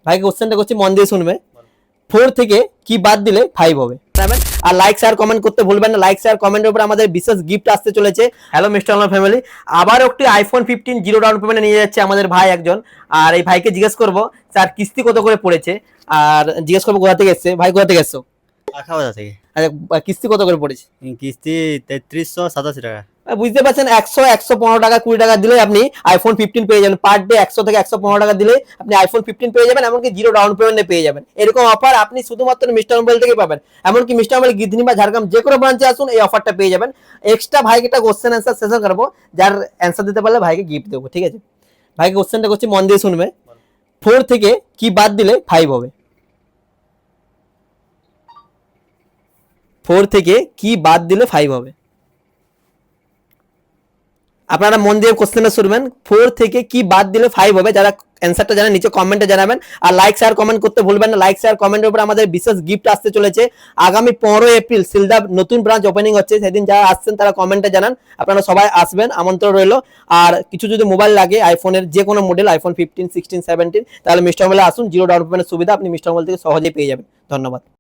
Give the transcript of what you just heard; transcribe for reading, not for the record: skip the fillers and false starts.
ভাই কোশ্চেনটা করছি, মন দিয়ে শুনবে। 4 থেকে কি বাদ দিলে 5 হবে? আর লাইক শেয়ার কমেন্ট করতে ভুলবেন না। লাইক শেয়ার কমেন্টের উপর আমাদের বিশেষ গিফট আসতে চলেছে। হ্যালো মিস্টার অনলাইন ফ্যামিলি, আবার একটি আইফোন 15 জিরো ডাউন পেমেন্টে নিয়ে যাচ্ছে আমাদের ভাই একজন। আর এই ভাইকে জিজ্ঞেস করবো স্যার কিস্তি কত করে পড়েছে, আর জিজ্ঞেস করবো কোথা থেকে এসছে। ভাই কোথা থেকে এসছো? আখাউড়া থেকে। আচ্ছা, কিস্তি কত করে পড়েছে? কিস্তি 3387 টাকা। বুঝতে পারছেন, 100 115 টাকা 20 টাকা দিলে আপনি আইফোন 15 পেয়ে যাবেন। পার ডে 100 থেকে 115 টাকা দিলে আপনি আইফোন 15 পেয়ে যাবেন, এমনকি জিরো ডাউন পেমেন্টে পেয়ে যাবেন। এরকম অফার আপনি শুধুমাত্র মিস্টার মোবাইল থেকে পাবেন। এমনকি মিস্টার মোবাইল গিধনি বা ঝাড়গ্রাম যে কোনো ব্রাঞ্চে আসুন, এই অফারটা পেয়ে যাবেন। এক্সট্রা ভাইকে একটা কোশ্চেন অ্যান্সার সেশন করবো, যার অ্যান্সার দিতে পারলে ভাইকে গিফট দেবো, ঠিক আছে? ভাইকে কোশ্চেনটা করছি, মন দিয়ে শুনবে। 4 থেকে কি বাদ দিলে 5 হবে? 4 থেকে কি বাদ দিলে 5 হবে? আপনারা মন দিয়ে কোশ্চেনটা শুনবেন। 4 থেকে কি বাদ দিলে 5 হবে? যারা অ্যান্সারটা জানেন নিচে কমেন্টে জানাবেন। আর লাইক শেয়ার কমেন্ট করতে ভুলবেন না। লাইক শেয়ার কমেন্টের উপর আমাদের বিশেষ গিফট আসতে চলেছে। আগামী 15 এপ্রিল সিলদা নতুন ব্রাঞ্চ ওপেনিং হচ্ছে, সেদিন যারা আসছেন তারা কমেন্টে জানান। আপনারা সবাই আসবেন, আমন্ত্রণ রইল। আর কিছু যদি মোবাইল লাগে আইফোনের যে কোনো মডেল, আইফোন 15 16 17, তাহলে মিস্টার মোবাইলে আসুন। জিরো ডাউন পেমেন্টের সুবিধা আপনি মিস্টার মোবাইল থেকে সহজেই পেয়ে যাবেন। ধন্যবাদ।